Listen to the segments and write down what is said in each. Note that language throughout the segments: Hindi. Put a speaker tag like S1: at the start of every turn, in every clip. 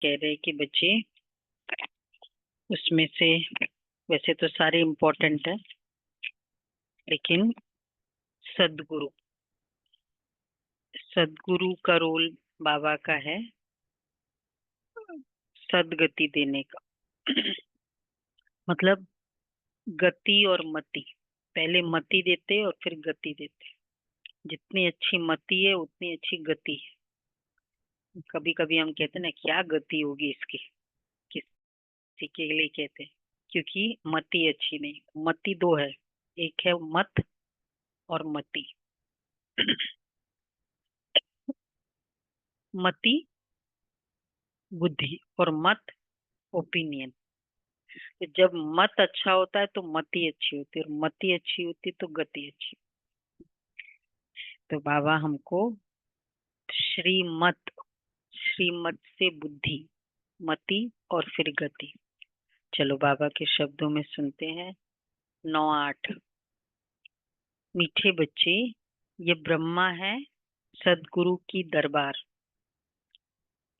S1: कह रहे कि बच्चे उसमें से वैसे तो सारे इम्पोर्टेंट है, लेकिन सदगुरु सदगुरु का रोल बाबा का है सदगति देने का। मतलब गति और मति, पहले मति देते और फिर गति देते। जितनी अच्छी मति है उतनी अच्छी गति है। कभी कभी हम कहते हैं ना, क्या गति होगी इसकी, किसी के लिए कहते हैं, क्योंकि मति अच्छी नहीं। मति दो है, एक है मत और मति। मति बुद्धि और मत ओपिनियन। तो जब मत अच्छा होता है तो मति अच्छी होती है, और मति अच्छी होती है तो गति अच्छी। तो बाबा हमको श्रीमत, श्रीमत से बुद्धि, मति और फिर गति। चलो बाबा के शब्दों में सुनते हैं। 9-8। मीठे बच्चे, ये ब्रह्मा है सदगुरु की दरबार।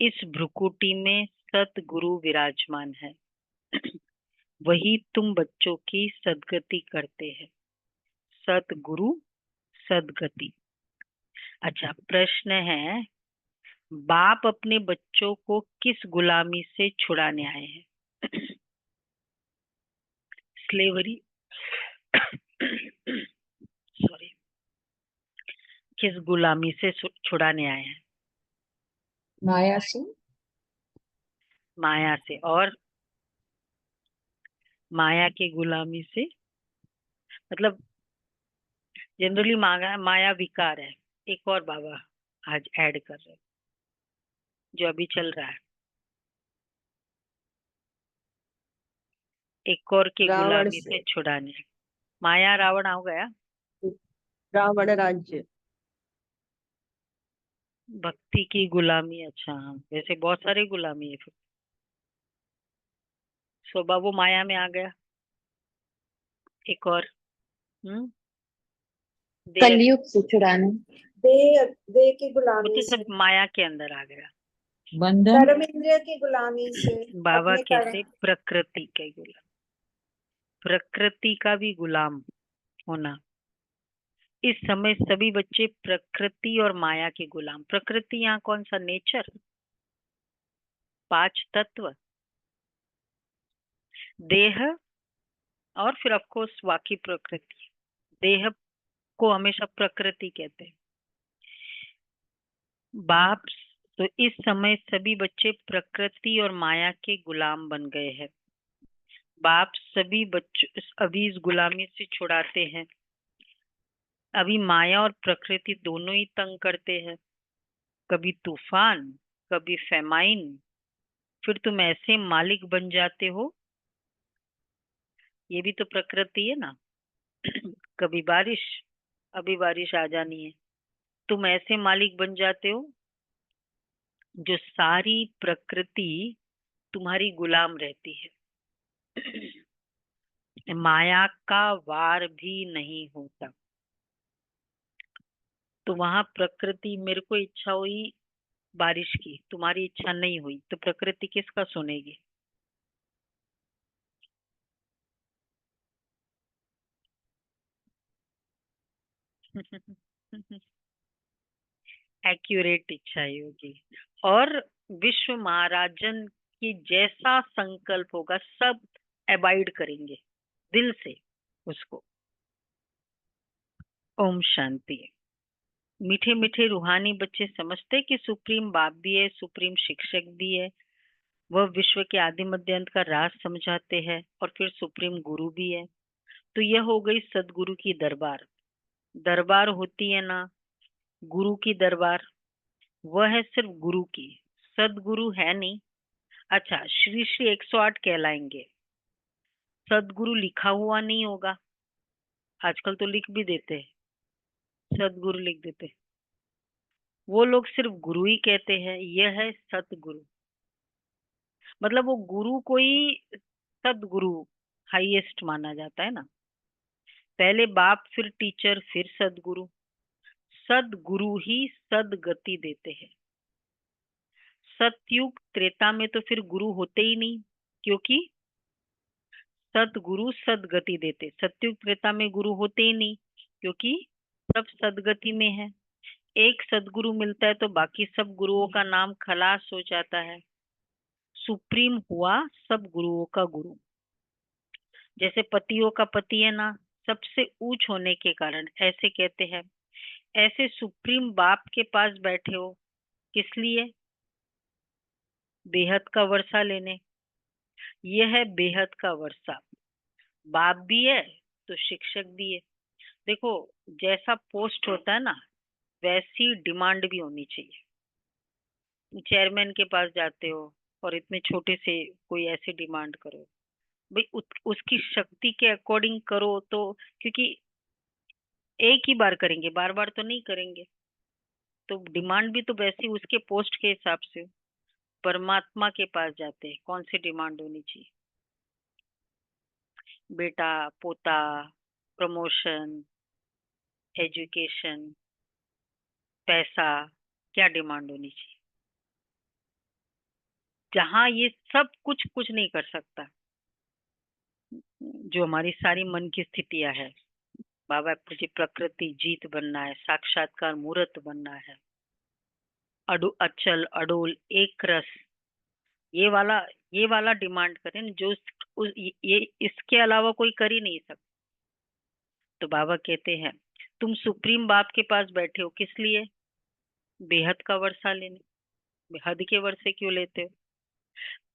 S1: इस भ्रुकुटी में सतगुरु विराजमान है। वही तुम बच्चों की सदगति करते हैं। सतगुरु सदगति। अच्छा, प्रश्न है, बाप अपने बच्चों को किस गुलामी से छुड़ाने आए हैं? स्लेवरी सॉरी, किस गुलामी से छुड़ाने आए हैं?
S2: माया से।
S1: माया से। और माया की गुलामी से मतलब जनरली माया विकार है। एक और बाबा आज ऐड कर रहे हैं जो अभी चल रहा है, एक और की
S2: रावण
S1: गुलामी से
S2: से।
S1: छुड़ाने। माया रावण हो गया।
S2: रावण राज्य।
S1: भक्ति की गुलामी। अच्छा हाँ, वैसे बहुत सारी गुलामी है फिर। स्वभाव वो माया में आ गया। एक और देह,
S2: कलयुग से छुड़ाने।
S3: देह देह की
S1: वो
S3: गुलामी
S1: तो
S3: से,
S1: सब माया के अंदर आ गया।
S2: बंधन।
S3: कर्म इंद्रिय की गुलामी से,
S1: बाबा
S3: अपने कर्म।
S1: कहते प्रकृति के गुलाम, प्रकृति का भी गुलाम होना। इस समय सभी बच्चे प्रकृति और माया के गुलाम। प्रकृति यहाँ कौन सा? नेचर, 5 तत्व, देह और फिर ऑफ कोर्स बाकी प्रकृति। देह को हमेशा प्रकृति कहते हैं। बाप, तो इस समय सभी बच्चे प्रकृति और माया के गुलाम बन गए हैं। बाप सभी बच्चों अभी इस गुलामी से छुड़ाते हैं। अभी माया और प्रकृति दोनों ही तंग करते हैं। कभी तूफान, कभी फेमाइन, फिर तुम ऐसे मालिक बन जाते हो, ये भी तो प्रकृति है ना। कभी बारिश, अभी बारिश आ जानी है, तुम ऐसे मालिक बन जाते हो जो सारी प्रकृति तुम्हारी गुलाम रहती है। माया का वार भी नहीं होता। तो वहां प्रकृति, मेरे को इच्छा हुई बारिश की, तुम्हारी इच्छा नहीं हुई, तो प्रकृति किसका सुनेगी? एक्यूरेट इच्छा ही होगी। और विश्व महाराजन की जैसा संकल्प होगा सब अबाइड करेंगे दिल से उसको। ओम शांति। मीठे मीठे रूहानी बच्चे समझते कि सुप्रीम बाप भी है, सुप्रीम शिक्षक भी है, वह विश्व के आदि मध्य अंत का राज समझाते हैं, और फिर सुप्रीम गुरु भी है। तो यह हो गई सदगुरु की दरबार। दरबार होती है ना गुरु की दरबार, वह है सिर्फ गुरु की, सदगुरु है नहीं। अच्छा, श्री श्री 108 कहलाएंगे, सदगुरु लिखा हुआ नहीं होगा। आजकल तो लिख भी देते हैं, सदगुरु लिख देते हैं। वो लोग सिर्फ गुरु ही कहते हैं। यह है सतगुरु। मतलब वो गुरु को ही सदगुरु हाईएस्ट माना जाता है ना। पहले बाप, फिर टीचर, फिर सदगुरु। सदगुरु ही सदगति देते हैं। सतयुग त्रेता में तो फिर गुरु होते ही नहीं, क्योंकि सदगुरु सदगति देते। सतयुग त्रेता में गुरु होते ही नहीं, क्योंकि सब सदगति में है। एक सदगुरु मिलता है तो बाकी सब गुरुओं का नाम खलास हो जाता है। सुप्रीम हुआ सब गुरुओं का गुरु। जैसे पतियों का पति है ना, सबसे ऊंच होने के कारण ऐसे कहते हैं। ऐसे सुप्रीम बाप के पास बैठे हो, किस लिए? बेहद का वर्षा लेने। यह है बेहद का वर्षा। बाप भी है तो शिक्षक भी है। देखो, जैसा पोस्ट होता है ना, वैसी डिमांड भी होनी चाहिए। चेयरमैन के पास जाते हो और इतने छोटे से कोई ऐसी डिमांड करो, भाई उसकी शक्ति के अकॉर्डिंग करो, तो क्योंकि एक ही बार करेंगे, बार बार तो नहीं करेंगे, तो डिमांड भी तो वैसी उसके पोस्ट के हिसाब से हो। परमात्मा के पास जाते हैं, कौन सी डिमांड होनी चाहिए? बेटा, पोता, प्रमोशन, एजुकेशन, पैसा, क्या डिमांड होनी चाहिए? जहां ये सब कुछ कुछ नहीं कर सकता, जो हमारी सारी मन की स्थितियां है। बाबा मुझे प्रकृति जीत बनना है, साक्षात्कार मूर्त बनना है, अचल अडोल एक रस, ये वाला डिमांड करें जो ये इसके अलावा कोई कर ही नहीं सकता। तो बाबा कहते हैं तुम सुप्रीम बाप के पास बैठे हो, किस लिए? बेहद का वर्षा लेने। हद के वर्षे क्यों लेते हो?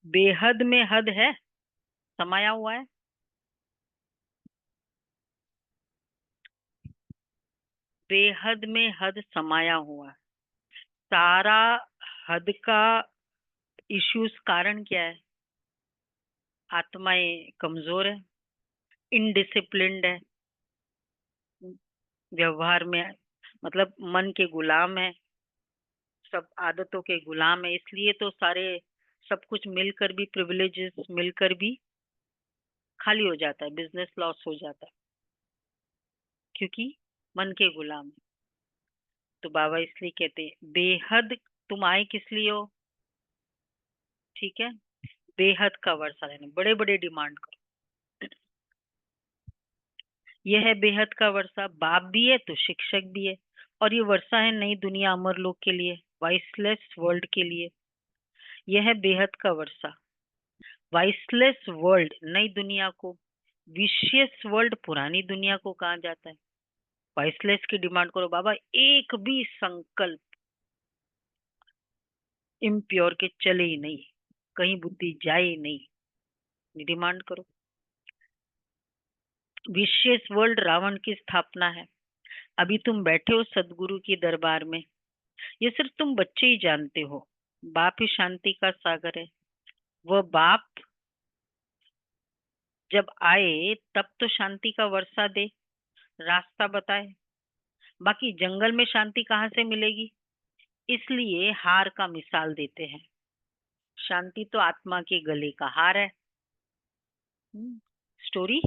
S1: बेहद में हद है, समाया हुआ है। बेहद में हद समाया हुआ है। सारा हद का इश्यूज कारण क्या है? आत्माएं कमजोर है, इनडिसिप्लिन्ड है, व्यवहार में मतलब मन के गुलाम है, सब आदतों के गुलाम है। इसलिए तो सारे सब कुछ मिलकर भी, प्रिविलेजेस मिलकर भी खाली हो जाता है, बिजनेस लॉस हो जाता है, क्योंकि मन के गुलाम है। तो बाबा इसलिए कहते हैं बेहद तुम आए किस लिए हो? ठीक है, बेहद का वर्षा लेने, बड़े बड़े डिमांड करो। यह है बेहद का वर्षा। बाप भी है तो शिक्षक भी है, और ये वर्षा है नई दुनिया अमर लोक के लिए, वाइसलेस वर्ल्ड के लिए। यह है बेहद का वर्षा। वाइसलेस वर्ल्ड नई दुनिया को, विशियस वर्ल्ड पुरानी दुनिया को कहा जाता है। वाइसलेस की डिमांड करो बाबा, एक भी संकल्प इम्प्योर के चले ही नहीं, कहीं बुद्धि जाए ही नहीं, डिमांड करो। विशियस वर्ल्ड रावण की स्थापना है। अभी तुम बैठे हो सदगुरु की दरबार में, ये सिर्फ तुम बच्चे ही जानते हो। बाप ही शांति का सागर है। वह बाप जब आए तब तो शांति का वर्षा दे, रास्ता बताए। बाकी जंगल में शांति कहाँ से मिलेगी? इसलिए हार का मिसाल देते हैं। शांति तो आत्मा के गले का हार है। स्टोरी,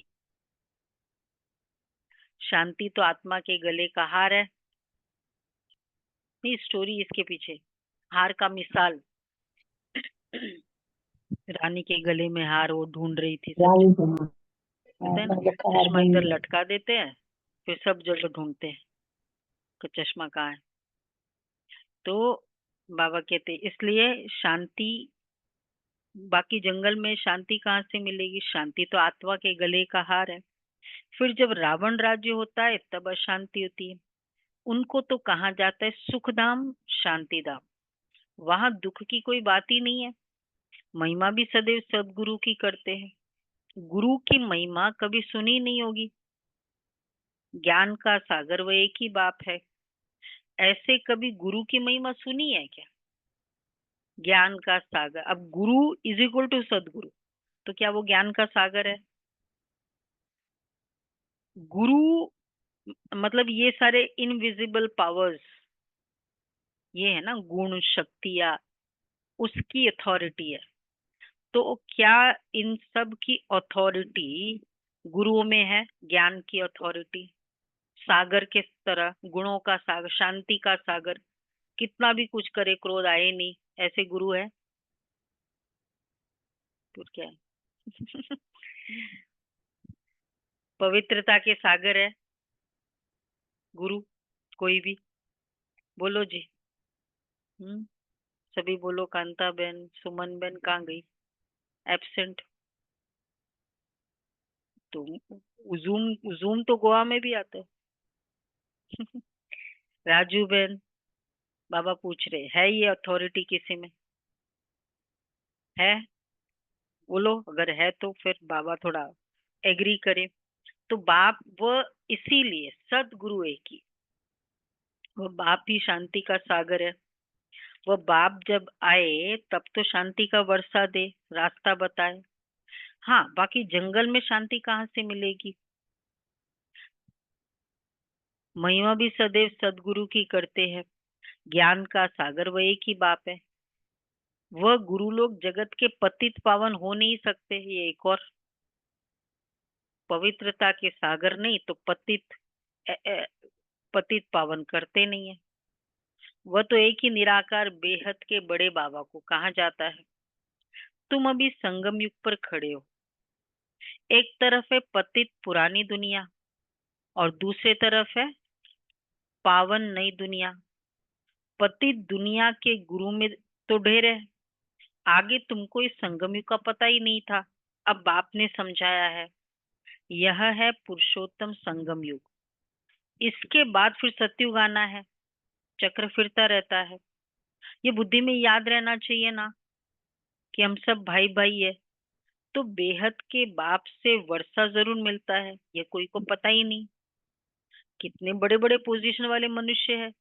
S1: शांति तो आत्मा के गले का हार है। नहीं, स्टोरी इसके पीछे, हार का मिसाल। रानी के गले में हार वो ढूंढ रही थी, सब पता है ना, चश्मा इधर लटका देते हैं, फिर सब जगह ढूंढते हैं कि चश्मा कहाँ है। तो बाबा कहते इसलिए शांति, बाकी जंगल में शांति कहाँ से मिलेगी? शांति तो आत्मा के गले का हार है। फिर जब रावण राज्य होता है तब अशांति होती है। उनको तो कहा जाता है सुखधाम शांतिधाम, वहां दुख की कोई बात ही नहीं है। महिमा भी सदैव सदगुरु की करते हैं। गुरु की महिमा कभी सुनी नहीं होगी। ज्ञान का सागर वो एक ही बाप है। ऐसे कभी गुरु की महिमा सुनी है क्या? ज्ञान का सागर। अब गुरु इज इक्वल टू सदगुरु, तो क्या वो ज्ञान का सागर है? गुरु मतलब ये सारे इनविजिबल पावर्स, ये है ना गुण शक्तियां, उसकी अथॉरिटी है। तो क्या इन सब की अथॉरिटी गुरुओं में है? ज्ञान की अथॉरिटी, सागर के तरह, गुणों का सागर, शांति का सागर, कितना भी कुछ करे क्रोध आए नहीं, ऐसे गुरु है तो क्या है? पवित्रता के सागर है गुरु, कोई भी बोलो जी। सभी बोलो। कांता बहन, सुमन बहन कहाँ गई? एब्सेंट। तो जूम जूम तो गोवा में भी आता है। राजू बहन, बाबा पूछ रहे है ये अथॉरिटी किसी में है? बोलो अगर है तो फिर बाबा थोड़ा एग्री करे। तो बाप वो इसीलिए सदगुरु एक ही, वो बाप ही शांति का सागर है। वो बाप जब आए तब तो शांति का वर्षा दे, रास्ता बताए। हाँ, बाकी जंगल में शांति कहाँ से मिलेगी? महिमा भी सदैव सदगुरु की करते हैं। ज्ञान का सागर वह एक ही बाप है। वह गुरु लोग जगत के पतित पावन हो नहीं सकते। ये एक और पवित्रता के सागर नहीं तो पतित पावन करते नहीं है। वह तो एक ही निराकार बेहद के बड़े बाबा को कहा जाता है। तुम अभी संगम युग पर खड़े हो। एक तरफ है पतित पुरानी दुनिया और दूसरे तरफ है पावन नई दुनिया। पतित दुनिया के गुरु में तो ढेर है। आगे तुमको इस संगम युग का पता ही नहीं था, अब बाप ने समझाया है। यह है पुरुषोत्तम संगम युग। इसके बाद फिर सतयुग आना है। चक्र फिरता रहता है। ये बुद्धि में याद रहना चाहिए ना कि हम सब भाई भाई है। तो बेहद के बाप से वर्षा जरूर मिलता है, ये कोई को पता ही नहीं। कितने बड़े बड़े पोजीशन वाले मनुष्य है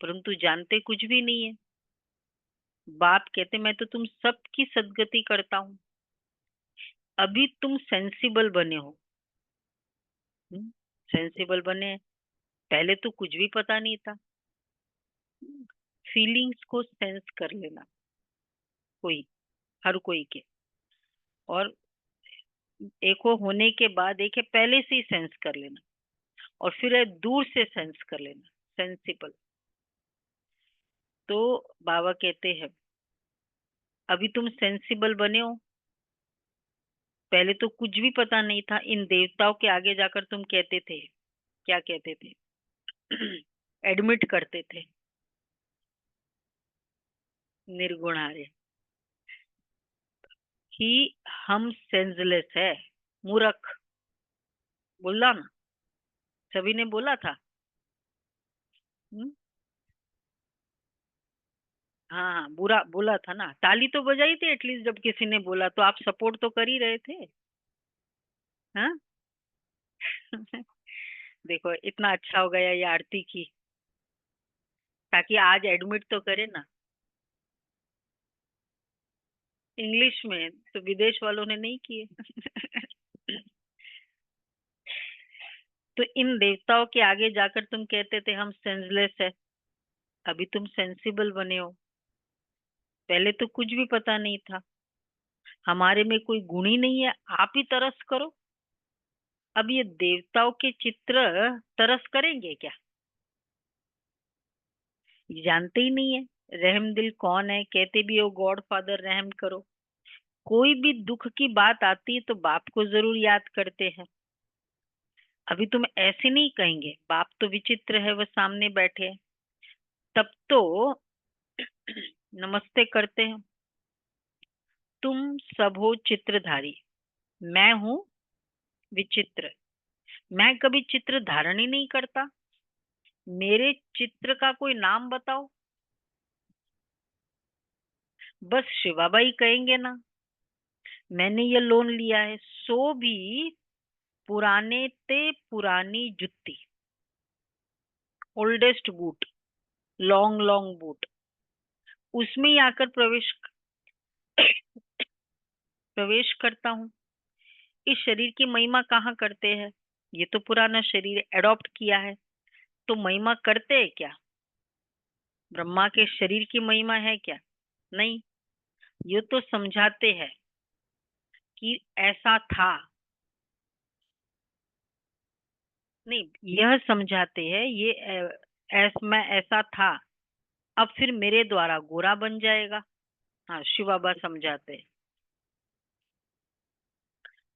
S1: परंतु जानते कुछ भी नहीं है। बाप कहते मैं तो तुम सबकी सदगति करता हूँ। अभी तुम सेंसिबल बने हो। सेंसिबल बने। पहले तो कुछ भी पता नहीं था। फीलिंग्स को सेंस कर लेना, कोई हर कोई के। और एक हो होने के बाद एक है पहले से ही सेंस कर लेना, और फिर है दूर से सेंस कर लेना, सेंसिबल। तो बाबा कहते हैं अभी तुम सेंसिबल बने हो। पहले तो कुछ भी पता नहीं था। इन देवताओं के आगे जाकर तुम कहते थे, क्या कहते थे? एडमिट करते थे निर्गुणार्य कि हम सेंसलेस है, मूर्ख। बोला ना, सभी ने बोला था। हम्म? हाँ हाँ, बुरा बोला था ना। ताली तो बजाई थी एटलीस्ट जब किसी ने बोला तो। आप सपोर्ट तो कर ही रहे थे। हाँ। देखो इतना अच्छा हो गया ये आरती की, ताकि आज एडमिट तो करे ना इंग्लिश में। तो विदेश वालों ने नहीं किए। तो इन देवताओं के आगे जाकर तुम कहते थे हम सेंसलेस है। अभी तुम सेंसिबल बने हो। पहले तो कुछ भी पता नहीं था। हमारे में कोई गुण ही नहीं है, आप ही तरस करो। अब ये देवताओं के चित्र तरस करेंगे क्या? ये जानते ही नहीं है रहम दिल कौन है। कहते भी हो गॉड फादर रहम करो। कोई भी दुख की बात आती है तो बाप को जरूर याद करते हैं। अभी तुम ऐसे नहीं कहेंगे बाप तो विचित्र है, वह सामने बैठे हैं। तब तो नमस्ते करते हैं। तुम सब हो चित्रधारी, मैं हूं विचित्र। मैं कभी चित्र धारण ही नहीं करता। मेरे चित्र का कोई नाम बताओ। बस शिवाबाई कहेंगे ना मैंने ये लोन लिया है, सो भी पुराने ते पुरानी जुत्ती, oldest boot, long long boot, उसमें ही आकर प्रवेश करता हूँ। इस शरीर की महिमा कहाँ करते हैं? ये तो पुराना शरीर एडॉप्ट किया है। तो महिमा करते हैं क्या? ब्रह्मा के शरीर की महिमा है क्या? नहीं। ये तो समझाते हैं कि ऐसा था। नहीं, यह समझाते हैं ये मैं ऐसा था, अब फिर मेरे द्वारा गोरा बन जाएगा। हाँ, शिव बाबा समझाते हैं।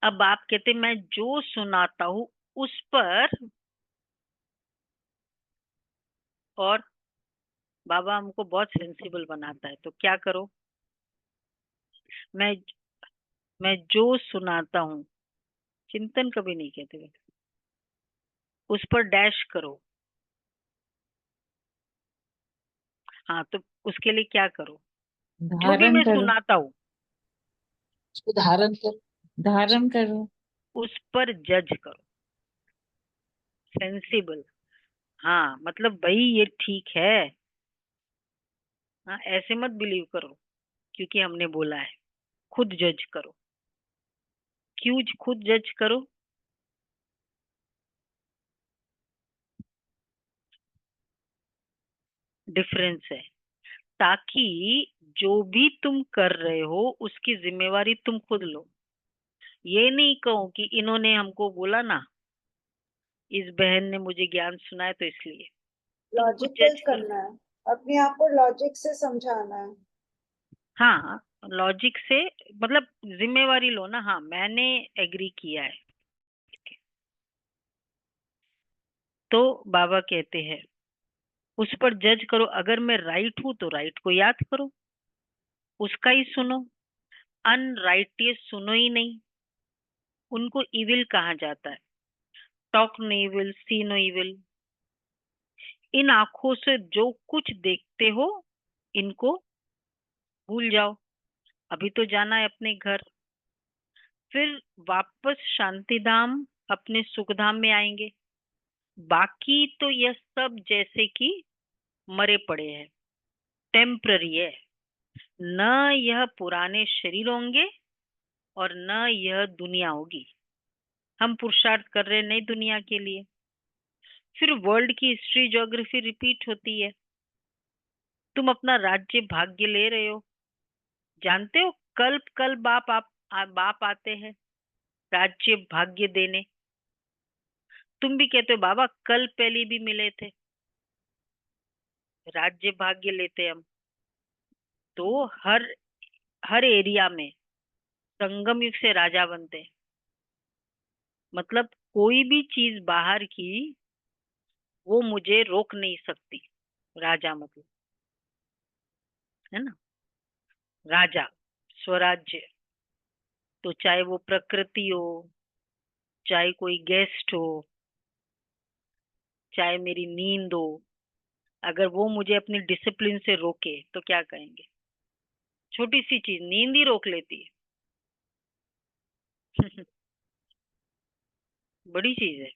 S1: अब आप कहते मैं जो सुनाता हूँ उस पर, और बाबा हमको बहुत सेंसिबल बनाता है, तो क्या करो? मैं मैं जो सुनाता हूँ, चिंतन कभी नहीं कहते, उस पर डैश करो। हाँ, तो उसके लिए क्या करो? जो भी
S2: धारण
S1: मैं
S2: करो,
S1: सुनाता हूँ
S2: उसको धारण करो, धारण करो।
S1: उस पर जज करो। सेंसिबल। हाँ, मतलब भाई ये ठीक है। हाँ, ऐसे मत बिलीव करो क्योंकि हमने बोला है। खुद जज करो। क्यों खुद जज करो? डिफरेंस है, ताकि जो भी तुम कर रहे हो उसकी जिम्मेवारी तुम खुद लो। ये नहीं कहो कि इन्होंने हमको बोला ना, इस बहन ने मुझे ज्ञान सुनाया तो इसलिए। तुम खुद
S3: लॉजिकल
S1: जज करो।
S3: करना है, अपने आप को लॉजिक से समझाना है।
S1: हाँ, लॉजिक से, मतलब जिम्मेवारी लो ना। हाँ, मैंने एग्री किया है। तो बाबा कहते हैं उस पर जज करो। अगर मैं राइट हूं तो राइट को याद करो, उसका ही सुनो। अनराइटियस सुनो ही नहीं, उनको इविल कहा जाता है। टॉक नो इविल, सी नो इविल। इन आंखों से जो कुछ देखते हो इनको भूल जाओ। अभी तो जाना है अपने घर, फिर वापस शांति धाम, अपने सुख धाम में आएंगे। बाकी तो यह सब जैसे कि मरे पड़े हैं, टेम्पररी है। न यह पुराने शरीर होंगे और न यह दुनिया होगी। हम पुरुषार्थ कर रहे हैं नई दुनिया के लिए। फिर वर्ल्ड की हिस्ट्री ज्योग्राफी रिपीट होती है। तुम अपना राज्य भाग्य ले रहे हो। जानते हो कल्प कल बाप आते हैं राज्य भाग्य देने। तुम भी कहते हो बाबा कल पहले भी मिले थे, राज्य भाग्य लेते हम। तो हर हर एरिया में संगम युग से राजा बनते हैं। मतलब कोई भी चीज बाहर की वो मुझे रोक नहीं सकती। राजा मतलब, है ना, राजा, स्वराज्य। तो चाहे वो प्रकृति हो, चाहे कोई गेस्ट हो, चाहे मेरी नींद हो, अगर वो मुझे अपनी डिसिप्लिन से रोके तो क्या कहेंगे? छोटी सी चीज नींद ही रोक लेती है। बड़ी चीज है।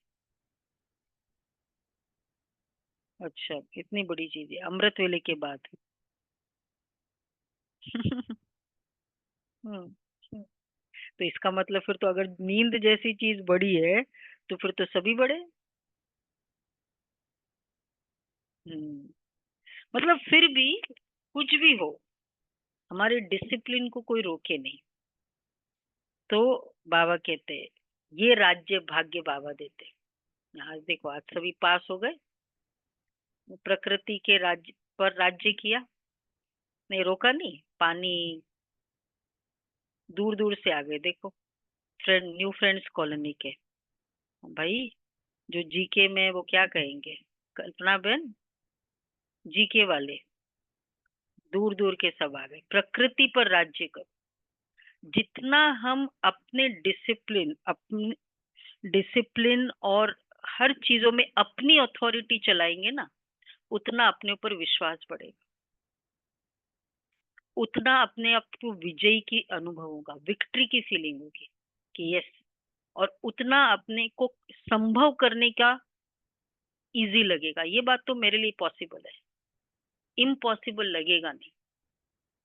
S1: अच्छा, इतनी बड़ी चीज है अमृत वेले के बाद। हम्म, तो इसका मतलब फिर तो अगर नींद जैसी चीज बड़ी है तो फिर तो सभी बड़े। हम्म, मतलब फिर भी कुछ भी हो, हमारे डिसिप्लिन को कोई रोके नहीं। तो बाबा कहते हैं ये राज्य भाग्य बाबा देते हैं। आज देखो, आज सभी पास हो गए। प्रकृति के राज्य पर राज्य किया, नहीं रोका नहीं। पानी दूर दूर से आ गए। देखो, न्यू फ्रेंड्स कॉलोनी के भाई, जो जीके में वो क्या कहेंगे, कल्पना बहन, जीके वाले दूर दूर के सब आ गए। प्रकृति पर राज्य करो। जितना हम अपने डिसिप्लिन और हर चीजों में अपनी अथॉरिटी चलाएंगे ना, उतना अपने ऊपर विश्वास बढ़ेगा, उतना अपने आप को विजयी की अनुभव होगा, विक्ट्री की फीलिंग होगी कि यस। और उतना अपने को संभव करने का इजी लगेगा। ये बात तो मेरे लिए पॉसिबल है, इम्पॉसिबल लगेगा नहीं।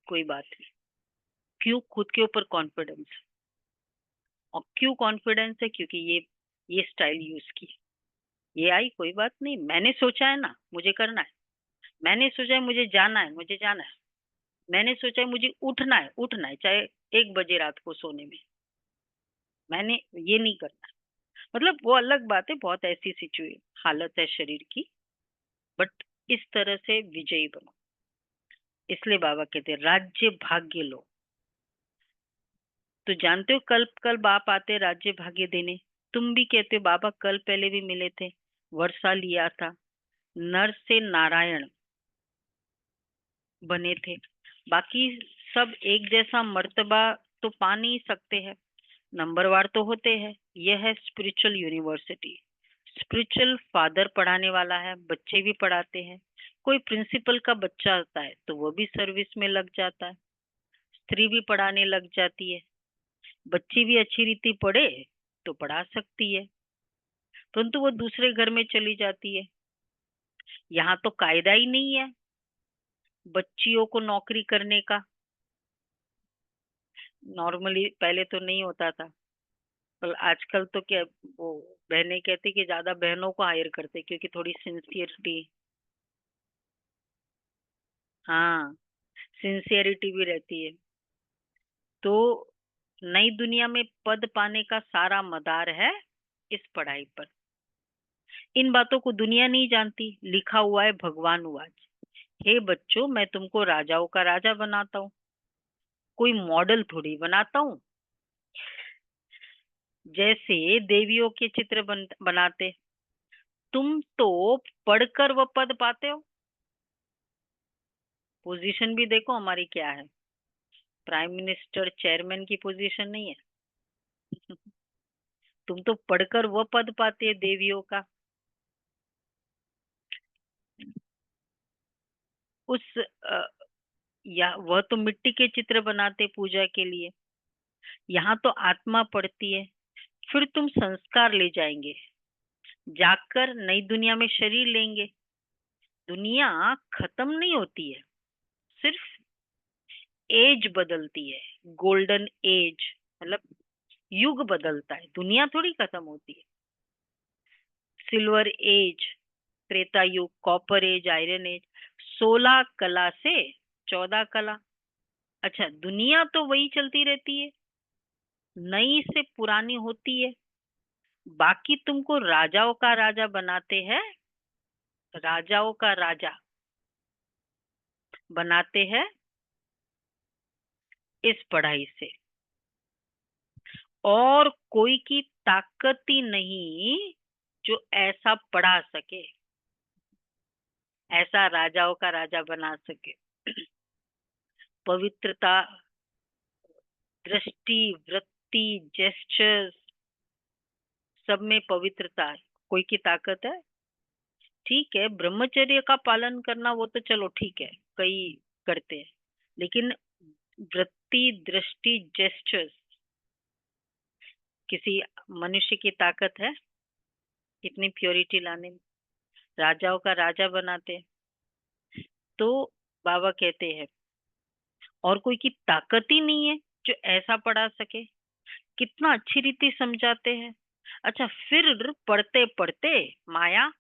S1: कोई बात नहीं। क्यों? खुद के ऊपर कॉन्फिडेंस। और क्यों कॉन्फिडेंस है? क्योंकि ये स्टाइल यूज की, ये आई, कोई बात नहीं। मैंने सोचा है ना मुझे करना है, मैंने सोचा है मुझे जाना है, मुझे जाना है। मैंने सोचा है मुझे उठना है, उठना है, चाहे 1 बजे रात को सोने में। मैंने ये नहीं करना। मतलब वो अलग बात है, बहुत ऐसी सिचुएशन हालत है शरीर की, बट इस तरह से विजयी बनो। इसलिए बाबा कहते हैं राज्य भाग्य लो। तो जानते हो कल कल बाप आते राज्य भाग्य देने। तुम भी कहते हो बाबा कल पहले भी मिले थे, वर्षा लिया था, नर से नारायण बने थे। बाकी सब एक जैसा मर्तबा तो पा नहीं सकते हैं, नंबरवार तो होते हैं। यह है स्पिरिचुअल यूनिवर्सिटी। स्पिरिचुअल फादर पढ़ाने वाला है, बच्चे भी पढ़ाते हैं। कोई प्रिंसिपल का बच्चा होता है तो वो भी सर्विस में लग जाता है, स्त्री भी पढ़ाने लग जाती है। बच्ची भी अच्छी रीति पढ़े तो पढ़ा सकती है, परंतु वो दूसरे घर में चली जाती है। यहाँ तो कायदा ही नहीं है बच्चियों को नौकरी करने का। नॉर्मली पहले तो नहीं होता था, पर आजकल तो क्या, वो बहनें कहती कि ज्यादा बहनों को हायर करते क्योंकि थोड़ी सिंसियरिटी, हाँ, सिंसियरिटी भी रहती है। तो नई दुनिया में पद पाने का सारा मदार है इस पढ़ाई पर। इन बातों को दुनिया नहीं जानती, लिखा हुआ है भगवान वाच। हे बच्चों, मैं तुमको राजाओं का राजा बनाता हूँ, कोई मॉडल थोड़ी बनाता हूँ। जैसे देवियों के चित्र बनाते, तुम तो पढ़कर वो पद पाते हो। पोजीशन भी देखो हमारी क्या है, प्राइम मिनिस्टर चेयरमैन की पोजीशन नहीं है। तुम तो पढ़कर वो पद पाते हैं देवियों का। उस या वह तो मिट्टी के चित्र बनाते पूजा के लिए। यहाँ तो आत्मा पढ़ती है, फिर तुम संस्कार ले जाएंगे, जाकर नई दुनिया में शरीर लेंगे। दुनिया खत्म नहीं होती है, सिर्फ एज बदलती है। गोल्डन एज मतलब युग बदलता है, दुनिया थोड़ी खत्म होती है। सिल्वर एज, त्रेता युग, कॉपर एज, आयरन एज, 16 कला से 14 कला। अच्छा, दुनिया तो वही चलती रहती है, नई से पुरानी होती है। बाकी तुमको राजाओं का राजा बनाते हैं, राजाओं का राजा बनाते हैं इस पढ़ाई से। और कोई की ताकत ही नहीं जो ऐसा पढ़ा सके, ऐसा राजाओं का राजा बना सके। पवित्रता, दृष्टि, वृत्ति, जेस्चर्स, सब में पवित्रता है। कोई की ताकत है? ठीक है, ब्रह्मचर्य का पालन करना वो तो चलो ठीक है, कई करते हैं, लेकिन वृत्ति, दृष्टि, जेस्चर्स, किसी मनुष्य की ताकत है इतनी प्योरिटी लाने में? राजाओं का राजा बनाते हैं। तो बाबा कहते हैं और कोई की ताकत ही नहीं है जो ऐसा पढ़ा सके। कितना अच्छी रीति समझाते हैं। अच्छा, फिर पढ़ते पढ़ते माया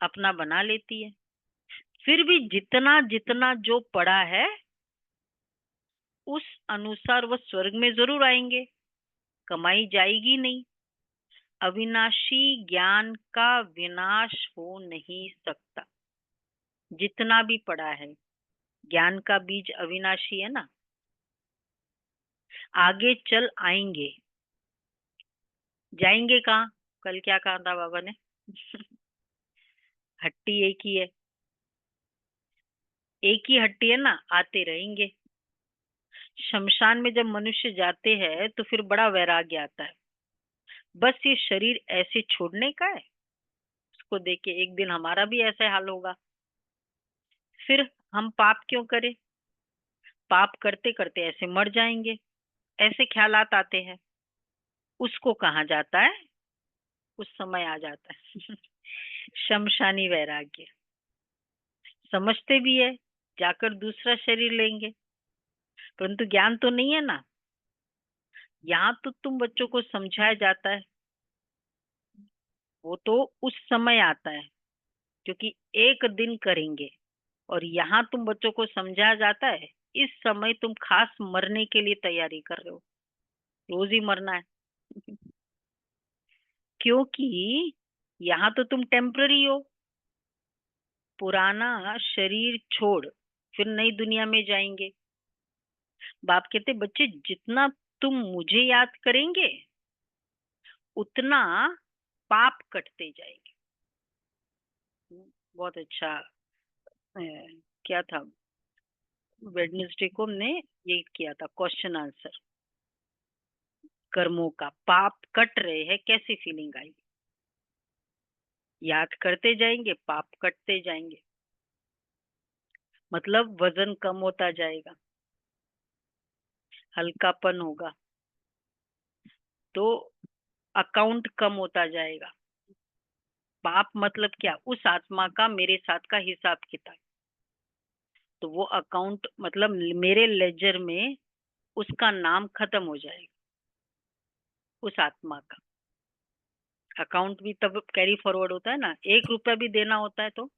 S1: अपना बना लेती है। फिर भी जितना जितना जो पढ़ा है उस अनुसार वह स्वर्ग में जरूर आएंगे, कमाई जाएगी नहीं। अविनाशी ज्ञान का विनाश हो नहीं सकता। जितना भी पढ़ा है, ज्ञान का बीज अविनाशी है ना, आगे चल आएंगे। जाएंगे कहाँ? कल क्या कहा था बाबा ने? हट्टी एक ही है, एक ही हट्टी है ना, आते रहेंगे। शमशान में जब मनुष्य जाते हैं तो फिर बड़ा वैराग्य आता है, बस ये शरीर ऐसे छोड़ने का है। उसको देख के एक दिन हमारा भी ऐसा हाल होगा, फिर हम पाप क्यों करें? पाप करते करते ऐसे मर जाएंगे, ऐसे ख्यालात आते हैं। उसको कहा जाता है, उस समय आ जाता है शमशानी वैराग्य। समझते भी है जाकर दूसरा शरीर लेंगे, परंतु ज्ञान तो नहीं है ना। यहाँ तो तुम बच्चों को समझाया जाता है, वो तो उस समय आता है क्योंकि एक दिन करेंगे। और यहाँ तुम बच्चों को समझाया जाता है, इस समय तुम खास मरने के लिए तैयारी कर रहे हो, रोज ही मरना है। क्योंकि यहाँ तो तुम टेम्पररी हो, पुराना शरीर छोड़ फिर नई दुनिया में जाएंगे। बाप कहते बच्चे जितना तुम मुझे याद करेंगे उतना पाप कटते जाएंगे। बहुत अच्छा। क्या था, वेडनेसडे को हमने ये किया था क्वेश्चन आंसर। कर्मों का पाप कट रहे हैं, कैसी फीलिंग आई? याद करते जाएंगे, पाप कटते जाएंगे, मतलब वजन कम होता जाएगा, हल्कापन होगा, तो अकाउंट कम होता जाएगा। पाप मतलब क्या? उस आत्मा का मेरे साथ का हिसाब किताब, तो वो अकाउंट मतलब मेरे लेजर में उसका नाम खत्म हो जाएगा। उस आत्मा का अकाउंट भी तब कैरी फॉरवर्ड होता है ना। 1 रुपया भी देना होता है तो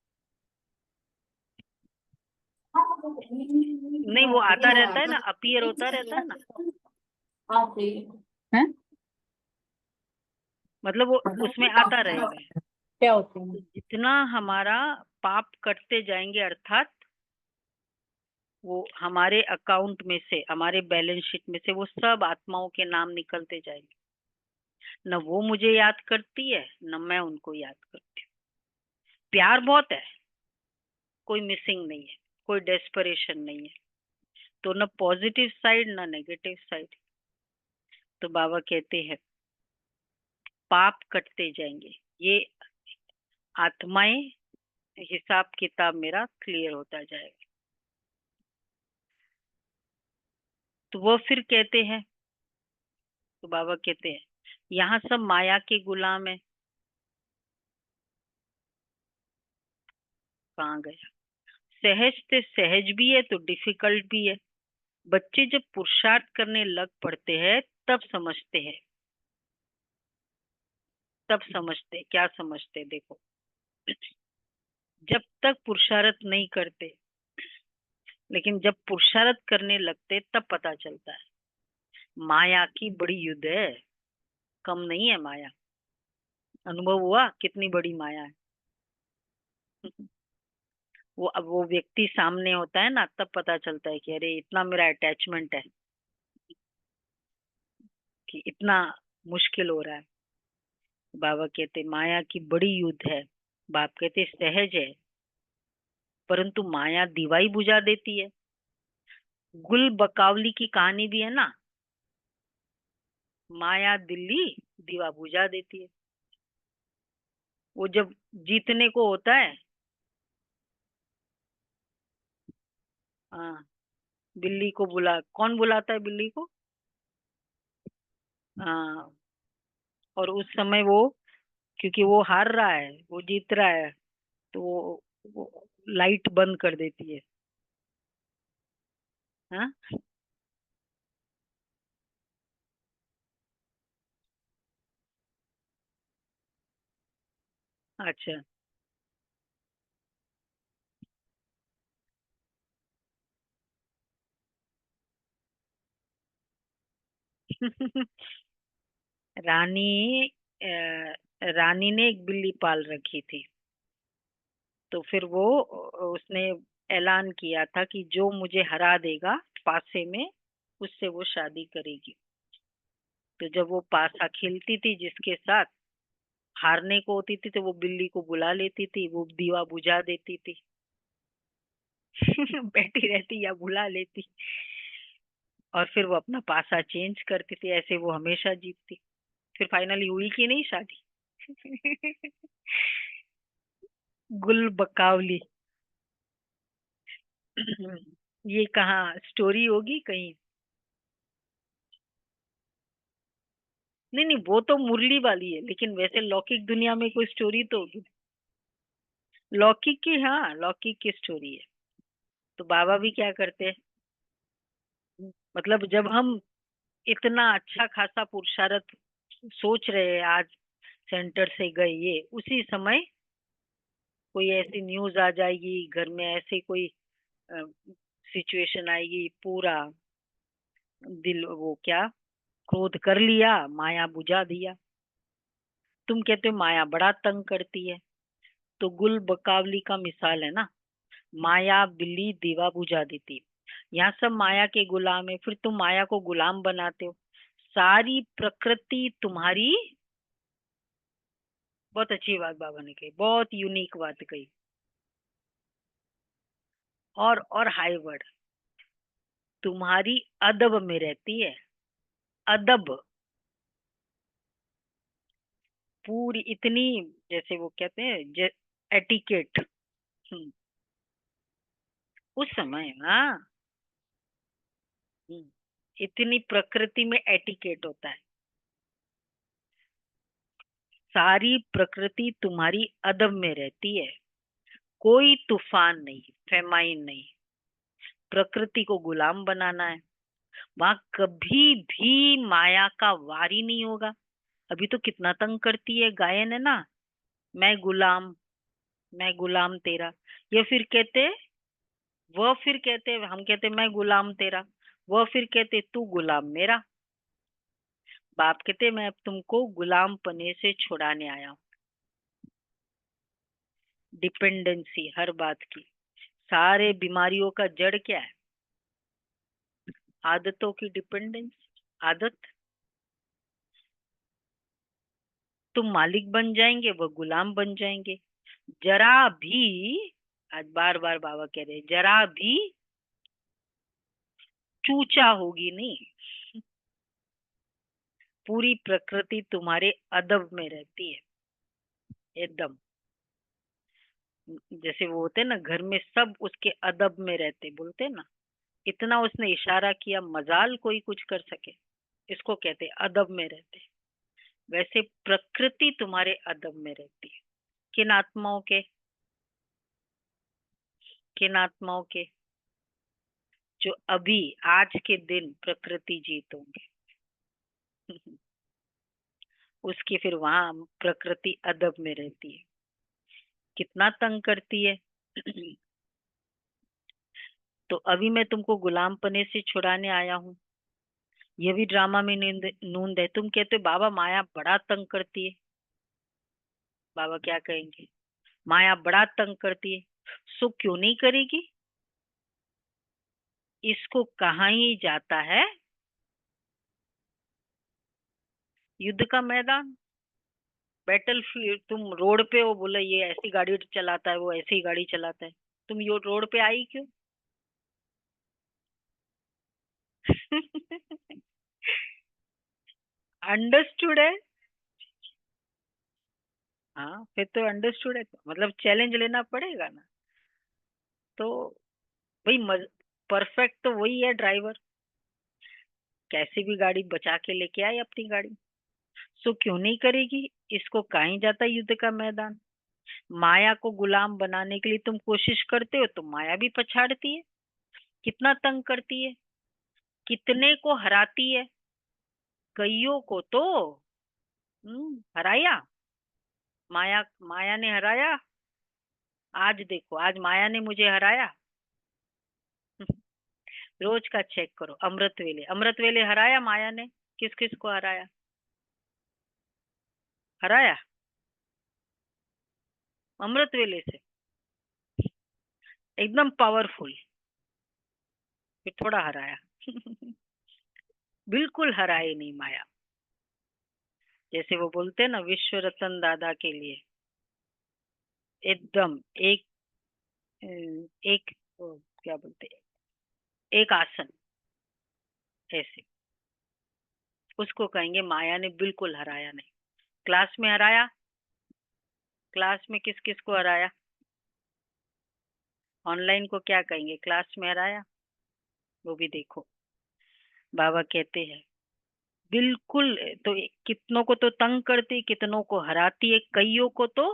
S1: नहीं, वो आता रहता है ना, अपीयर होता रहता है ना,
S2: हैं?
S1: मतलब वो उसमें आता रहेगा।
S2: क्या होते हैं?
S1: तो जितना हमारा पाप कटते जाएंगे, अर्थात वो हमारे अकाउंट में से, हमारे बैलेंस शीट में से वो सब आत्माओं के नाम निकलते जाएंगे। न वो मुझे याद करती है, न मैं उनको याद करती हूँ। प्यार बहुत है, कोई मिसिंग नहीं है, कोई डेस्परेशन नहीं है, तो न पॉजिटिव साइड न नेगेटिव साइड। तो बाबा कहते हैं पाप कटते जाएंगे, ये आत्माएं, हिसाब किताब मेरा क्लियर होता जाएगा। तो वो फिर कहते हैं, तो बाबा कहते हैं यहाँ सब माया के गुलाम है। कहाँ गया? सहज से सहज भी है तो डिफिकल्ट भी है। बच्चे जब पुरुषार्थ करने लग पड़ते हैं तब समझते हैं, तब समझते क्या समझते। देखो, जब तक पुरुषार्थ नहीं करते, लेकिन जब पुरुषार्थ करने लगते तब पता चलता है माया की बड़ी युद्ध है, कम नहीं है माया। अनुभव हुआ कितनी बड़ी माया है। वो अब वो व्यक्ति सामने होता है ना, तब पता चलता है कि अरे इतना मेरा अटैचमेंट है, कि इतना मुश्किल हो रहा है। बाबा कहते माया की बड़ी युद्ध है। बाप कहते सहज है, परंतु माया दिवाई बुझा देती है। गुल बकावली की कहानी भी है ना, माया दिल्ली दीवा बुझा देती है। वो जब जीतने को होता है, हाँ, बिल्ली को कौन बुलाता है बिल्ली को? हाँ, और उस समय वो, क्योंकि वो हार रहा है, वो जीत रहा है, तो वो लाइट बंद कर देती है। हाँ, अच्छा। रानी रानी ने एक बिल्ली पाल रखी थी, तो फिर वो उसने ऐलान किया था कि जो मुझे हरा देगा पासे में, उससे वो शादी करेगी। तो जब वो पासा खेलती थी जिसके साथ, हारने को होती थी तो वो बिल्ली को बुला लेती थी, वो दीवा बुझा देती थी। बैठी रहती या बुला लेती, और फिर वो अपना पासा चेंज करती थी, ऐसे वो हमेशा जीतती। फिर फाइनली हुई कि नहीं शादी? गुल बकावली। ये कहाँ स्टोरी होगी कहीं? नहीं नहीं, वो तो मुरली वाली है, लेकिन वैसे लौकिक दुनिया में कोई स्टोरी तो होगी। लौकिक की, हाँ, लौकिक की स्टोरी है। तो बाबा भी क्या करते हैं, मतलब जब हम इतना अच्छा खासा पुरुषार्थ सोच रहे हैं, आज सेंटर से गए, ये उसी समय कोई ऐसी न्यूज आ जाएगी, घर में ऐसी कोई सिचुएशन आएगी, पूरा दिल वो क्या, क्रोध कर लिया, माया बुझा दिया। तुम कहते हो माया बड़ा तंग करती है, तो गुल बकावली का मिसाल है ना, माया बिल्ली दीवा बुझा देती। यहाँ सब माया के गुलाम है, फिर तुम माया को गुलाम बनाते हो। सारी प्रकृति तुम्हारी, बहुत अच्छी बात बाबा ने कही, बहुत यूनिक बात कही, और हाई वर्ड, तुम्हारी अदब में रहती है। अदब पूरी इतनी, जैसे वो कहते हैं एटिकेट, उस समय ना, इतनी प्रकृति में एटिकेट होता है। सारी प्रकृति तुम्हारी अदब में रहती है, कोई तूफान नहीं, फेमाइन नहीं। प्रकृति को गुलाम बनाना है, वहां कभी भी माया का वार ही नहीं होगा। अभी तो कितना तंग करती है, गायन है ना, मैं गुलाम, मैं गुलाम तेरा। ये फिर कहते, वह फिर कहते, हम कहते मैं गुलाम तेरा, वह फिर कहते तू गुलाम मेरा। बाप कहते मैं अब तुमको गुलाम पने से छुड़ाने आया हूँ। डिपेंडेंसी हर बात की, सारे बीमारियों का जड़ क्या है? आदतों की डिपेंडेंसी। आदत, तुम मालिक बन जाएंगे, वह गुलाम बन जाएंगे। जरा भी, आज बार बार बाबा कह रहे, जरा भी चूचा होगी नहीं। पूरी प्रकृति तुम्हारे अदब में रहती है एकदम। जैसे वो होते ना घर में, सब उसके अदब में रहते, बोलते ना, इतना उसने इशारा किया, मजाल कोई कुछ कर सके, इसको कहते अदब में रहते। वैसे प्रकृति तुम्हारे अदब में रहती है। किन आत्माओं के? किन आत्माओं के? जो अभी आज के दिन प्रकृति जीत होंगे। उसकी फिर वहां प्रकृति अदब में रहती है। कितना तंग करती है। तो अभी मैं तुमको गुलाम पने से छुड़ाने आया हूँ। ये भी ड्रामा में नूंद है। तुम कहते हो बाबा माया बड़ा तंग करती है। बाबा क्या कहेंगे? माया बड़ा तंग करती है, सो क्यों नहीं करेगी? इसको कहाँ ही जाता है युद्ध का मैदान, बैटल फील्ड। तुम रोड पे हो, बोले ये ऐसी गाड़ी चलाता है, वो ऐसी गाड़ी चलाता है, तुम यो रोड पे आई क्यों? अंडरस्टूड है। हाँ फिर तो अंडरस्टूड है, मतलब चैलेंज लेना पड़ेगा ना। तो भाई परफेक्ट तो वही है ड्राइवर, कैसे भी गाड़ी बचा के लेके आए अपनी गाड़ी। सो क्यों नहीं करेगी? इसको कहीं जाता युद्ध का मैदान। माया को गुलाम बनाने के लिए तुम कोशिश करते हो तो माया भी पछाड़ती है। कितना तंग करती है, कितने को हराती है, कईयों को तो हराया। माया, माया ने हराया। आज देखो, आज माया ने मुझे हराया। रोज का चेक करो। अमृत वेले, अमृत वेले हराया माया ने। किस किस को हराया? हराया अमृत वेले से, एकदम पावरफुल। फिर थोड़ा हराया। बिल्कुल हराए नहीं माया। जैसे वो बोलते हैं ना, विश्व रतन दादा के लिए एकदम एक एक क्या बोलते हैं, एक आसन, ऐसे उसको कहेंगे माया ने बिल्कुल हराया नहीं। क्लास में हराया, क्लास में किस किस को हराया? ऑनलाइन को क्या कहेंगे? क्लास में हराया, वो भी देखो। बाबा कहते हैं बिल्कुल। तो कितनों को तो तंग करती, कितनों को हराती है, कईयों को तो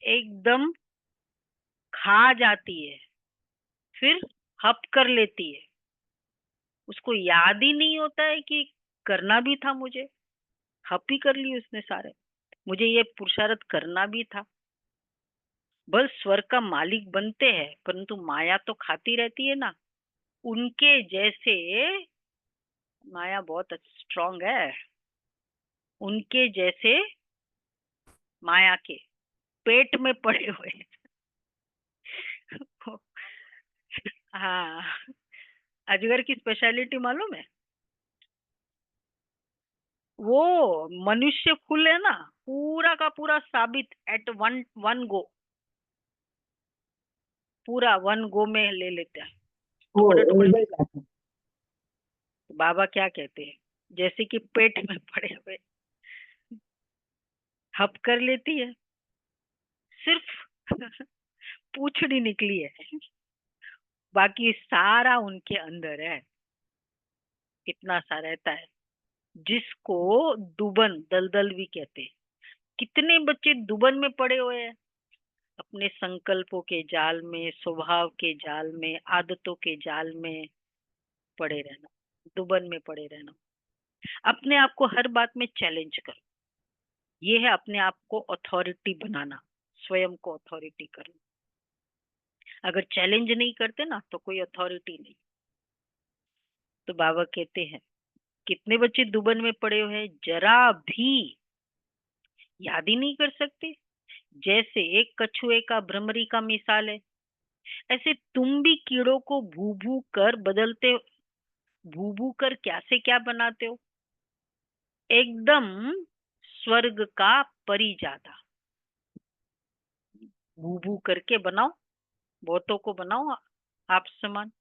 S1: एकदम खा जाती है, फिर हप कर लेती है। उसको याद ही नहीं होता है कि करना भी था मुझे, हप ही कर ली उसने सारे। मुझे ये पुरुषार्थ करना भी था। बस स्वर्ग का मालिक बनते हैं, परंतु माया तो खाती रहती है ना। उनके जैसे, माया बहुत स्ट्रांग है, उनके जैसे माया के पेट में पड़े हुए। हाँ, अजगर की स्पेशलिटी मालूम है? वो मनुष्य फूल है ना, पूरा का पूरा साबित एट वन वन गो, पूरा वन गो में ले लेते हैं,
S2: वो
S1: टुकड़े टुकड़े।
S2: उड़ जाता है।
S1: बाबा क्या कहते हैं, जैसे कि पेट में पड़े हुए हप कर लेती है, सिर्फ पूंछड़ी निकली है, बाकी सारा उनके अंदर है, इतना सा रहता है, जिसको दुबन दलदल भी कहते हैं। कितने बच्चे दुबन में पड़े हुए हैं, अपने संकल्पों के जाल में, स्वभाव के जाल में, आदतों के जाल में पड़े रहना, दुबन में पड़े रहना। अपने आप को हर बात में चैलेंज करो, ये है अपने आप को अथॉरिटी बनाना, स्वयं को अथॉरिटी करना। अगर चैलेंज नहीं करते ना तो कोई अथॉरिटी नहीं। तो बाबा कहते हैं कितने बच्चे दुबन में पड़े हुए हैं, जरा भी याद ही नहीं कर सकते। जैसे एक कछुए का भ्रमरी का मिसाल है, ऐसे तुम भी कीड़ों को भू भू कर बदलते, भू भू कर क्या से क्या बनाते हो, एकदम स्वर्ग का परी ज्यादा भू भू करके बनाओ, बहुतों को बनाओ आप समान।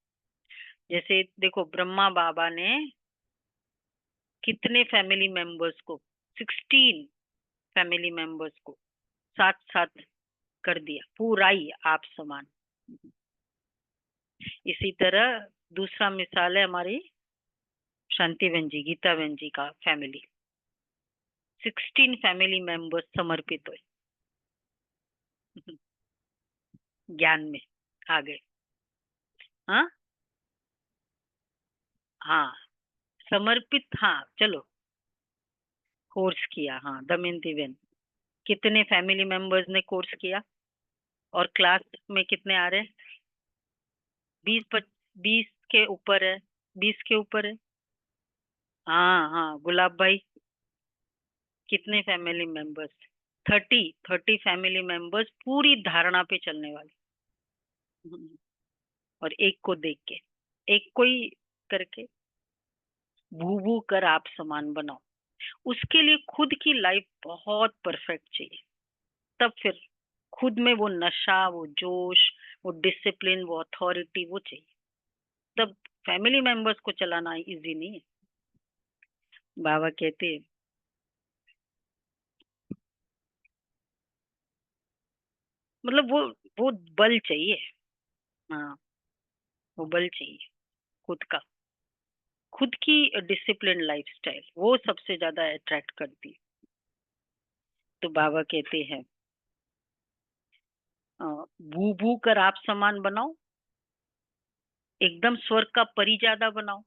S1: जैसे देखो ब्रह्मा बाबा ने कितने फैमिली मेंबर्स को, 16 फैमिली मेंबर्स को साथ साथ कर दिया, पूरा ही आप समान। इसी तरह दूसरा मिसाल है हमारी शांति बहन जी, गीता बहन जी का फैमिली, 16 फैमिली मेंबर्स समर्पित हुए, ज्ञान में आ गए। हाँ हाँ, समर्पित, हाँ चलो, कोर्स किया, हाँ दमयंती बहन, कितने फैमिली मेंबर्स ने कोर्स किया, और क्लास में कितने आ रहे हैं? 20 के ऊपर है, 20 के ऊपर है। हाँ हाँ, गुलाब भाई कितने फैमिली मेंबर्स? 30 फैमिली मेंबर्स पूरी धारणा पे चलने वाले। हम्म, और एक को देख के, एक को ही करके भू भू कर आप समान बनाओ। उसके लिए खुद की लाइफ बहुत परफेक्ट चाहिए, तब फिर खुद में वो नशा, वो जोश, वो डिसिप्लिन, वो अथॉरिटी वो चाहिए, तब फैमिली मेंबर्स को चलाना इजी नहीं है। बाबा कहते हैं मतलब वो बल चाहिए, हाँ वो बल चाहिए, खुद का, खुद की डिसिप्लिन लाइफस्टाइल वो सबसे ज्यादा अट्रैक्ट करती है। तो बाबा कहते हैं भू भू कर आप समान बनाओ, एकदम स्वर्ग का परी ज्यादा बनाओ।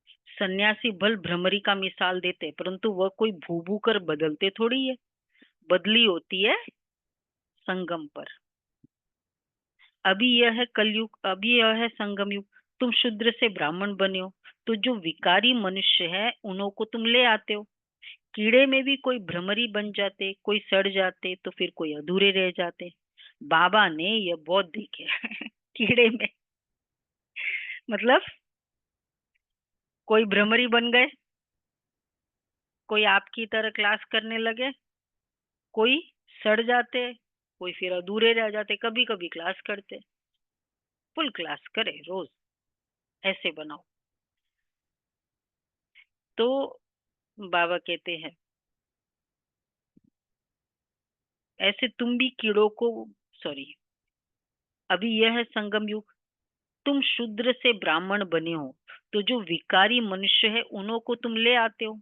S1: सन्यासी भल भ्रमरी का मिसाल देते, परंतु वह कोई भू भू कर बदलते थोड़ी है, बदली होती है संगम पर। अभी यह है कलयुग, अभी यह है संगम युग, तुम शूद्र से ब्राह्मण बने हो, तो जो विकारी मनुष्य है उन्हों को तुम ले आते हो। कीड़े में भी कोई भ्रमरी बन जाते, कोई सड़ जाते, तो फिर कोई अधूरे रह जाते। बाबा ने ये बहुत देखे कीड़े में, मतलब कोई भ्रमरी बन गए, कोई आपकी तरह क्लास करने लगे, कोई सड़ जाते, कोई फिर अधूरे रह जाते, कभी कभी क्लास करते, फुल क्लास करे रोज, ऐसे बनाओ। तो बाबा कहते हैं ऐसे तुम भी कीड़ों को, सॉरी, अभी यह है संगम युग, तुम शूद्र से ब्राह्मण बने हो, तो जो विकारी मनुष्य है उन्हों को तुम ले आते हो।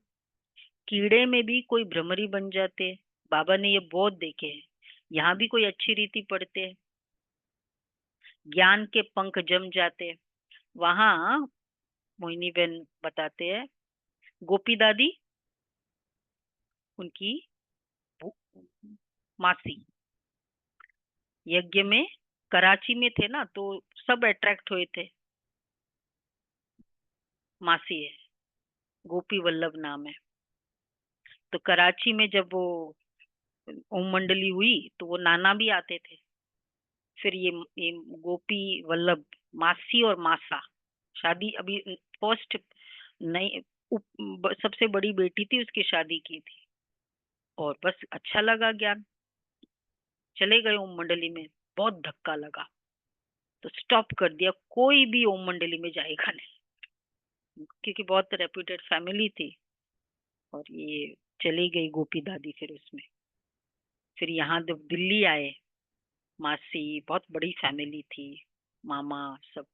S1: कीड़े में भी कोई भ्रमरी बन जाते हैं, बाबा ने ये बहुत देखे हैं। यहाँ भी कोई अच्छी रीति पढ़ते हैं, ज्ञान के पंख जम जाते हैं। वहां मोहिनी बहन बताते हैं, गोपी दादी उनकी भू- मासी यज्ञ में कराची में थे ना, तो सब अट्रैक्ट हुए थे। मासी है, गोपी वल्लभ नाम है। तो कराची में जब वो ओम मंडली हुई तो वो नाना भी आते थे। फिर ये गोपी वल्लभ, मासी और मासा, शादी अभी फर्स्ट नई सबसे बड़ी बेटी थी, उसकी शादी की थी। और बस अच्छा लगा ज्ञान, चले गए ओम मंडली में। बहुत धक्का लगा तो स्टॉप कर दिया, कोई भी ओम मंडली में जाएगा नहीं, क्योंकि बहुत रेप्यूटेड फैमिली थी। और ये चली गई गोपी दादी फिर उसमें। फिर यहाँ जब दिल्ली आए, मासी, बहुत बड़ी फैमिली थी, मामा सब,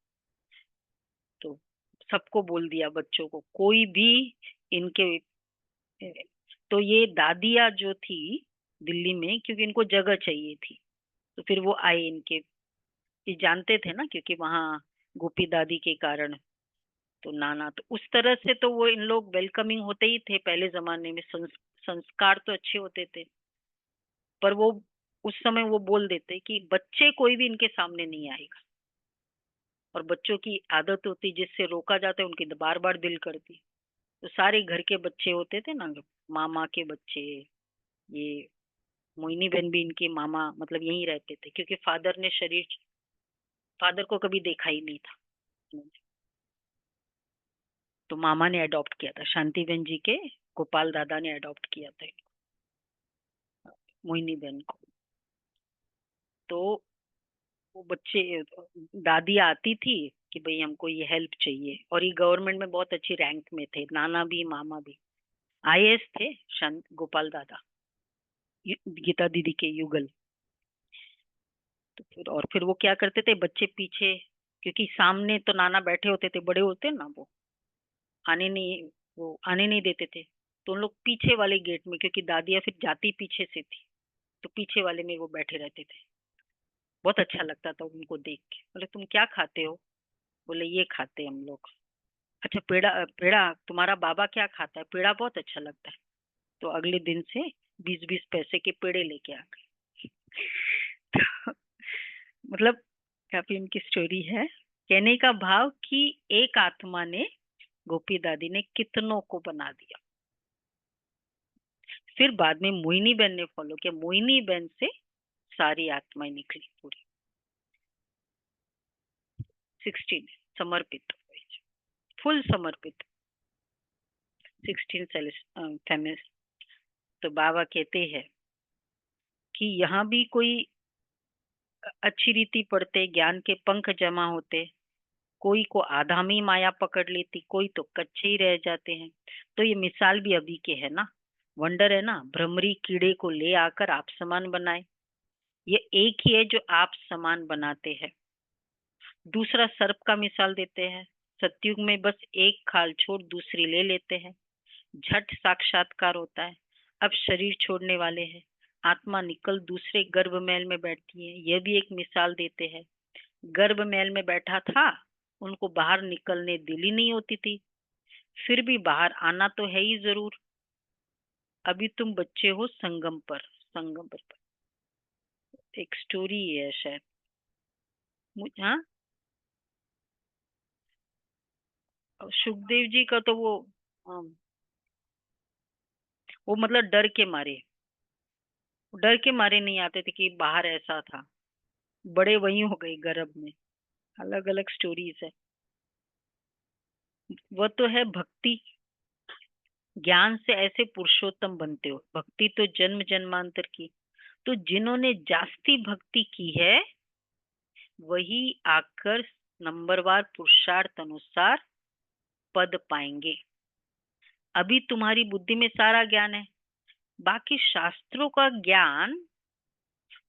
S1: तो सबको बोल दिया बच्चों को, कोई भी इनके, तो ये दादिया जो थी दिल्ली में, क्योंकि इनको जगह चाहिए थी, तो फिर वो आए इनके, ये जानते थे ना, क्योंकि वहाँ गोपी दादी के कारण। तो नाना, तो उस तरह से तो वो इन लोग वेलकमिंग होते ही थे पहले जमाने में, संस्कार तो अच्छे होते थे। पर वो उस समय वो बोल देते कि बच्चे कोई भी इनके सामने नहीं आएगा। और बच्चों की आदत होती, जिससे रोका जाता है, उनकी बार बार दिल करती। तो सारे घर के बच्चे होते थे ना, मामा के बच्चे, ये मोहिनी बहन भी इनके मामा, मतलब यहीं रहते थे, क्योंकि फादर को कभी देखा ही नहीं था उन्होंने। तो मामा ने अडॉप्ट किया था, शांति बहन जी के गोपाल दादा ने अडॉप्ट किया था मोहिनी बहन को। तो वो बच्चे, दादी आती थी कि भाई हमको ये हेल्प चाहिए, और ये गवर्नमेंट में बहुत अच्छी रैंक में थे, नाना भी मामा भी आईएएस थे, शांत गोपाल दादा, गीता दीदी के युगल। तो फिर वो क्या करते थे, बच्चे पीछे, क्योंकि सामने तो नाना बैठे होते थे, बड़े होते ना, आने नहीं वो आने नहीं देते थे। तो उन लोग पीछे वाले गेट में, क्योंकि दादिया फिर जाती पीछे से थी, तो पीछे वाले में वो बैठे रहते थे। बहुत अच्छा लगता था उनको देख के। बोले तुम क्या खाते हो? बोले ये खाते हम लोग। अच्छा, पेड़ा, पेड़ा तुम्हारा बाबा क्या खाता है? पेड़ा बहुत अच्छा लगता है। तो अगले दिन से 20-20 पैसे के पेड़े लेके आ गए। तो मतलब काफी उनकी स्टोरी है। कहने का भाव कि एक आत्मा ने, गोपी दादी ने कितनों को बना दिया। फिर बाद में मोहिनी बहन ने फॉलो किया, मोहिनी बहन से सारी आत्माएं निकली पूरी, 16 समर्पित, फुल समर्पित, 16 फेमिस। तो बाबा कहते हैं कि यहाँ भी कोई अच्छी रीति पढ़ते, ज्ञान के पंख जमा होते, कोई को आधामी माया पकड़ लेती, कोई तो कच्चे ही रह जाते हैं। तो ये मिसाल भी अभी के है ना, वंडर है ना, भ्रमरी कीड़े को ले आकर आप समान बनाए। ये एक ही है जो आप समान बनाते हैं। दूसरा सर्प का मिसाल देते हैं, सतयुग में बस एक खाल छोड़ दूसरी ले लेते हैं, झट साक्षात्कार होता है। अब शरीर छोड़ने वाले हैं, आत्मा निकल दूसरे गर्भ महल में बैठती है। यह भी एक मिसाल देते हैं। गर्भ महल में बैठा था, उनको बाहर निकलने दिल ही नहीं होती थी, फिर भी बाहर आना तो है ही जरूर। अभी तुम बच्चे हो संगम पर, संगम पर। एक स्टोरी है शायद, हाँ, सुखदेव जी का तो वो मतलब डर के मारे नहीं आते थे कि बाहर ऐसा था, बड़े वही हो गए गर्भ में। अलग अलग स्टोरीज है। वह तो है भक्ति, ज्ञान से ऐसे पुरुषोत्तम बनते हो। भक्ति तो जन्म जन्मांतर की। तो जिन्होंने जास्ती भक्ति की है, वही आकर नंबरवार पुरुषार्थ अनुसार पद पाएंगे। अभी तुम्हारी बुद्धि में सारा ज्ञान है, बाकी शास्त्रों का ज्ञान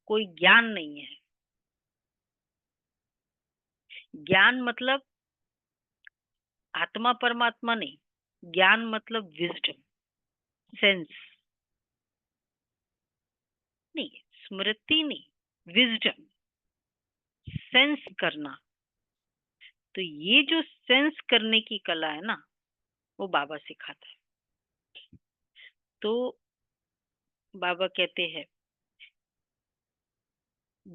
S1: कोई ज्ञान नहीं है। ज्ञान मतलब आत्मा परमात्मा नहीं, ज्ञान मतलब विजडम, सेंस नहीं, स्मृति नहीं, विजडम, सेंस करना। तो ये जो सेंस करने की कला है ना, वो बाबा सिखाता है। तो बाबा कहते हैं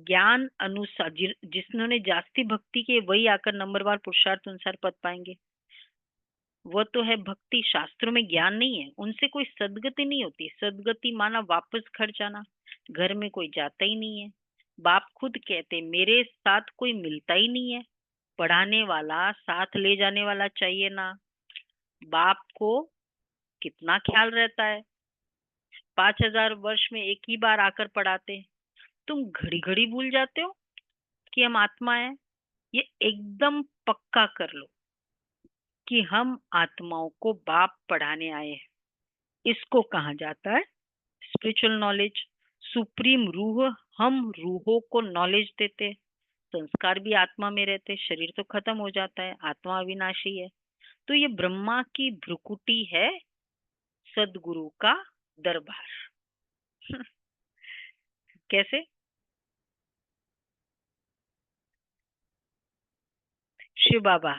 S1: ज्ञान अनुसार जिन्होंने जास्ती भक्ति की, वही आकर नंबरवार पुरुषार्थ अनुसार पद पाएंगे। वह तो है भक्ति, शास्त्रों में ज्ञान नहीं है, उनसे कोई सदगति नहीं होती। सदगति माना वापस घर जाना, घर में कोई जाता ही नहीं है। बाप खुद कहते मेरे साथ कोई मिलता ही नहीं है। पढ़ाने वाला, साथ ले जाने वाला चाहिए ना। बाप को कितना ख्याल रहता है। 5,000 वर्ष में एक ही बार आकर पढ़ाते। तुम घड़ी घड़ी भूल जाते हो कि हम आत्मा है। ये एकदम पक्का कर लो कि हम आत्माओं को बाप पढ़ाने आए हैं। इसको कहा जाता है स्पिरिचुअल नॉलेज। सुप्रीम रूह हम रूहों को नॉलेज देते। संस्कार भी आत्मा में रहते। शरीर तो खत्म हो जाता है, आत्मा अविनाशी है। तो ये ब्रह्मा की भ्रुकुटी है, सदगुरु का दरबार। कैसे? शिव बाबा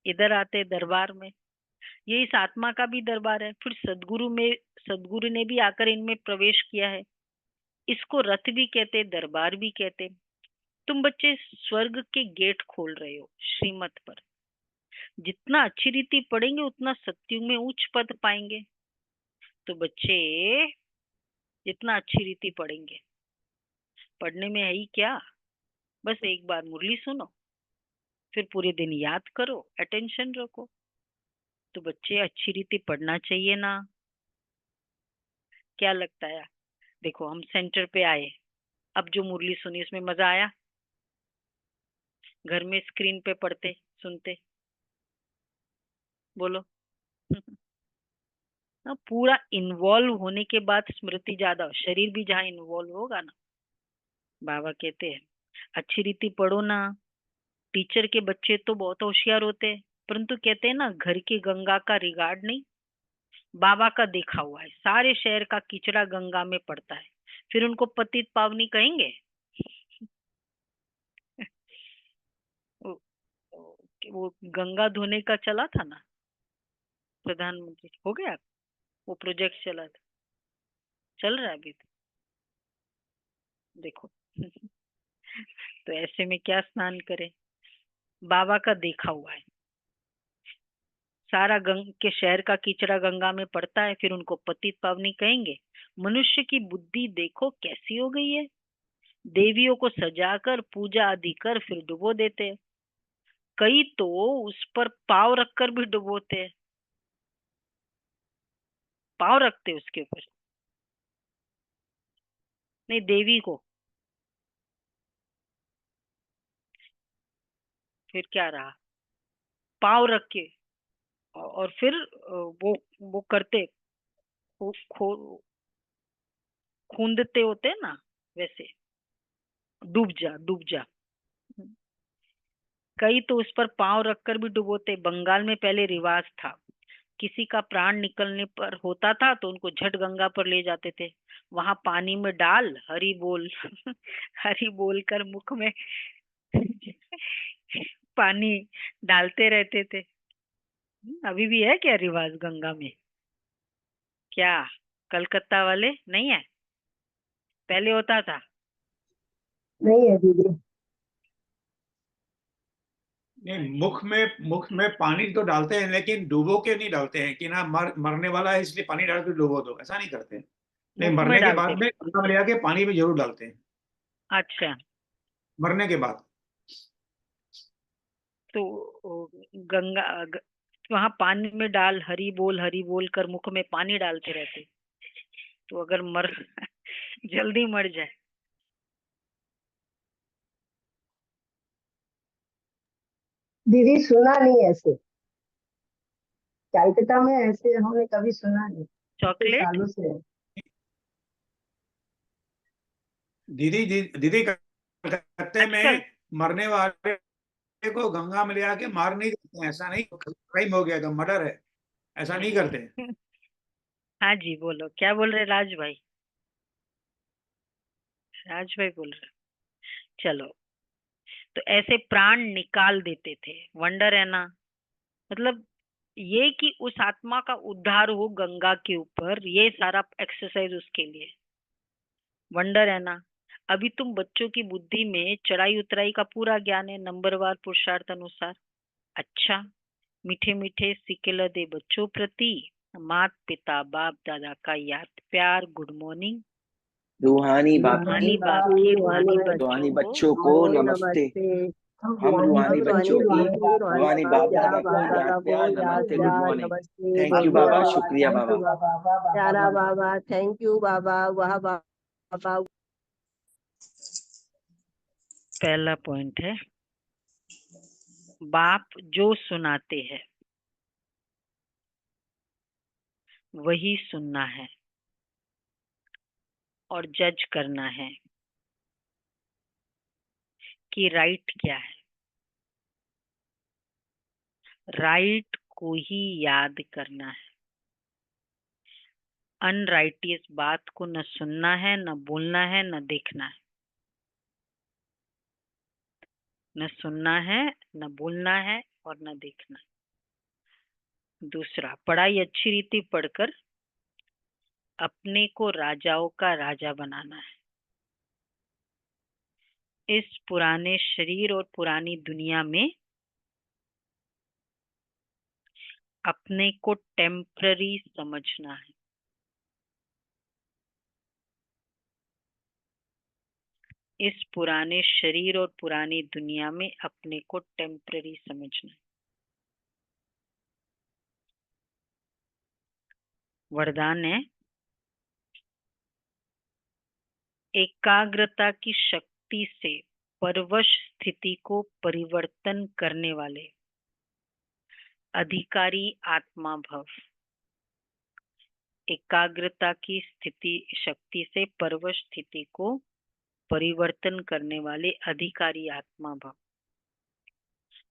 S1: इधर आते दरबार में। ये इस आत्मा का भी दरबार है। फिर सदगुरु ने भी आकर इनमें प्रवेश किया है। इसको रथ भी कहते, दरबार भी कहते। तुम बच्चे स्वर्ग के गेट खोल रहे हो श्रीमत पर। जितना अच्छी रीति पढ़ेंगे उतना सत्युग में उच्च पद पाएंगे। तो बच्चे जितना अच्छी रीति पढ़ेंगे, पढ़ने में है ही क्या, बस एक बार मुरली सुनो, फिर पूरे दिन याद करो, अटेंशन रखो। तो बच्चे अच्छी रीति पढ़ना चाहिए ना। क्या लगता है? देखो हम सेंटर पे आए, अब जो मुरली सुनी उसमें मजा आया? घर में स्क्रीन पे पढ़ते सुनते, बोलो। ना पूरा इन्वॉल्व होने के बाद स्मृति ज्यादा, शरीर भी जहाँ इन्वॉल्व होगा ना। बाबा कहते हैं अच्छी रीति पढ़ो ना। टीचर के बच्चे तो बहुत होशियार होते हैं, परंतु कहते हैं ना घर की गंगा का रिगार्ड नहीं। बाबा का देखा हुआ है, सारे शहर का कीचड़ा गंगा में पड़ता है, फिर उनको पतित पावनी कहेंगे? वो वो गंगा धोने का चला था ना, प्रधानमंत्री हो गया, वो प्रोजेक्ट चला था, चल रहा है अभी तो, देखो। तो ऐसे में क्या स्नान करें? बाबा का देखा हुआ है, सारा गंग के शहर का कीचड़ा गंगा में पड़ता है, फिर उनको पतित पावनी कहेंगे? मनुष्य की बुद्धि देखो कैसी हो गई है। देवियों को सजाकर पूजा आदि कर फिर डुबो देते हैं। कई तो उस पर पाव रखकर भी डुबोते हैं। पाव रखते हैं उसके ऊपर, नहीं देवी को। फिर क्या रहा? पाव रख के और फिर वो करते, खो, खो, खूंदते होते हैं ना, वैसे डूब जा डूब जा। कई तो उस पर पांव रखकर भी डुबोते। बंगाल में पहले रिवाज था, किसी का प्राण निकलने पर होता था तो उनको झट गंगा पर ले जाते थे। वहां पानी में डाल हरि बोल, हरि बोल कर मुख में पानी डालते रहते थे। अभी भी है क्या रिवाज गंगा में? क्या कलकत्ता वाले नहीं है? पहले होता था।
S3: नहीं है दीदी।
S4: नहीं, मुख में पानी तो डालते हैं, लेकिन डुबो के नहीं डालते हैं कि ना मरने वाला है इसलिए पानी डाल के डुबो दो, ऐसा नहीं करते हैं। नहीं,
S1: मुख में
S4: मरने के
S1: डालते।
S4: बाद में गंगा में ले आके पानी में जरूर डालते हैं,
S1: अच्छा,
S4: मरने के बाद।
S1: तो गंगा वहां पानी में डाल हरी बोल कर मुख में पानी डालते रहते। तो अगर मर जल्दी मर जाए।
S3: दीदी सुना नहीं ऐसे, कलकत्ता में ऐसे हमने कभी सुना नहीं, इतने
S1: चॉकलेट।
S3: सालों से है।
S4: दीदी कलकत्ते
S1: आजकल।
S4: में मरने वाले को गंगा में ले आके मार नहीं देते हैं, ऐसा नहीं, क्राइम हो गया तो मर्डर है, ऐसा नहीं करते हैं।
S1: हाँ जी, बोलो क्या बोल रहे राज भाई? राज भाई बोल रहे। चलो, तो ऐसे प्राण निकाल देते थे। वंडर है ना। मतलब ये कि उस आत्मा का उद्धार हो गंगा के ऊपर, ये सारा एक्सरसाइज उसके लिए। वंडर है ना। अभी तुम बच्चों की बुद्धि में चढ़ाई उतराई का पूरा ज्ञान है, नंबरवार पुरुषार्थ अनुसार। अच्छा, मीठे मीठे सिकेल दे बच्चों प्रति मात पिता बाप दादा का याद प्यार, गुड मॉर्निंग।
S5: रूहानी बाप
S1: रूहानी
S5: की
S1: बाप की
S3: रूहानी
S1: रूहानी बच्चों
S5: बच्चों
S1: को
S5: को
S3: नमस्ते।
S5: नमस्ते।
S3: हम
S5: हम रूहानी
S3: रूहानी
S5: बच्चों की रूहानी बाप दादा को
S3: बाप दादा
S5: याद
S3: को
S5: प्यार
S3: याद
S5: नमस्ते, गुड
S3: प्यार
S5: मॉर्निंग।
S3: नमस्ते,
S5: थैंक यू
S3: बोलिए
S5: बाबा,
S3: बाबा,
S5: शुक्रिया
S3: थैंक यू
S5: बाबा।
S3: बाबा, प्यारा बाबा, थैंक यू बाबा, वाह बाबा।
S1: पहला पॉइंट है, बाप जो सुनाते हैं वही सुनना है और जज करना है कि राइट क्या है। राइट को ही याद करना है, अनराइटियस बात को न सुनना है, न बोलना है, न देखना है। न सुनना है, न बोलना है और न देखना है। दूसरा, पढ़ाई अच्छी रीति पढ़कर अपने को राजाओं का राजा बनाना है। इस पुराने शरीर और पुरानी दुनिया में अपने को टेम्पररी समझना है। इस पुराने शरीर और पुरानी दुनिया में अपने को टेम्पररी समझना है। वरदान है, एकाग्रता की शक्ति से परवश स्थिति को परिवर्तन करने वाले अधिकारी आत्मा भव। एकाग्रता की शक्ति से परवश स्थिति को परिवर्तन करने वाले अधिकारी आत्मा भव।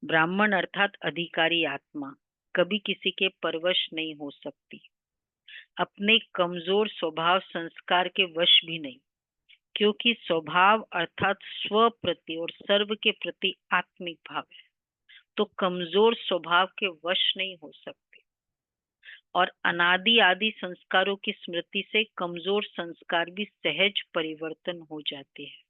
S1: ब्राह्मण अर्थात अधिकारी आत्मा कभी किसी के परवश नहीं हो सकती, अपने कमजोर स्वभाव संस्कार के वश भी नहीं, क्योंकि स्वभाव अर्थात स्व प्रति और सर्व के प्रति आत्मिक भाव है, तो कमजोर स्वभाव के वश नहीं हो सकते। और अनादि आदि संस्कारों की स्मृति से कमजोर संस्कार भी सहज परिवर्तन हो जाते हैं।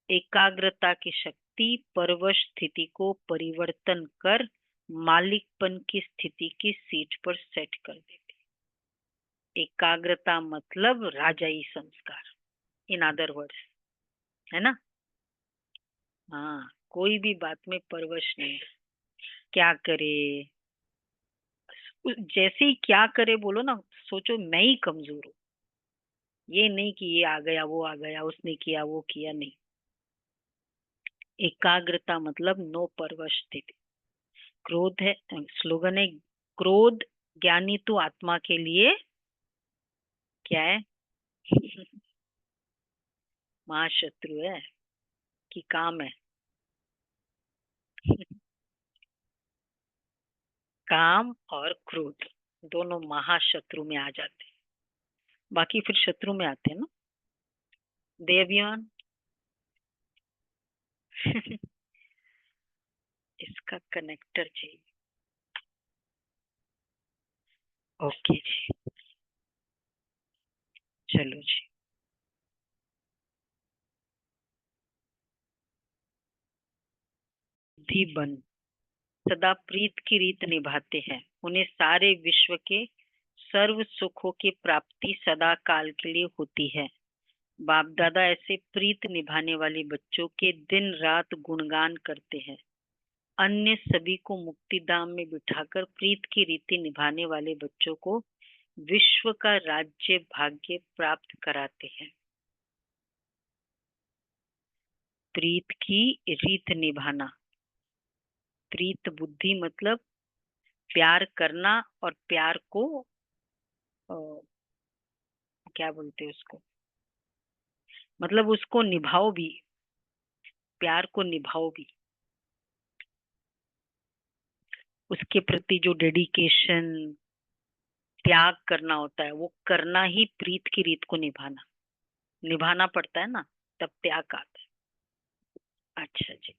S1: एकाग्रता की शक्ति परवश स्थिति को परिवर्तन कर मालिकपन की स्थिति की सीट पर सेट कर देती। एकाग्रता मतलब राजाई संस्कार, इन अदर वर्ड्स, है ना। हाँ, कोई भी बात में परवश नहीं, क्या करे, जैसे ही क्या करे बोलो ना, सोचो मैं ही कमजोर हूँ, ये नहीं कि ये आ गया वो आ गया, उसने किया वो किया, नहीं। एकाग्रता मतलब नो परवश स्थिति। क्रोध है, स्लोगन है, क्रोध ज्ञानी तो आत्मा के लिए क्या है महाशत्रु है कि काम है काम और क्रोध दोनों महाशत्रु में आ जाते हैं, बाकी फिर शत्रु में आते हैं ना, देवयान इसका कनेक्टर चाहिए। ओके जी, चलो जी। बुद्धि बन सदा प्रीत की रीत निभाते हैं, उन्हें सारे विश्व के सर्व सुखों की प्राप्ति सदा काल के लिए होती है। बाप दादा ऐसे प्रीत निभाने वाले बच्चों के दिन रात गुणगान करते हैं। अन्य सभी को मुक्ति धाम में बिठाकर प्रीत की रीति निभाने वाले बच्चों को विश्व का राज्य भाग्य प्राप्त कराते हैं। प्रीत की रीत निभाना, प्रीत बुद्धि मतलब प्यार करना, और प्यार को क्या बोलते हैं उसको, मतलब उसको निभाओ भी, प्यार को निभाओ भी, उसके प्रति जो डेडिकेशन त्याग करना होता है वो करना ही प्रीत की रीत को निभाना पड़ता है ना, तब त्याग आता है। अच्छा जी।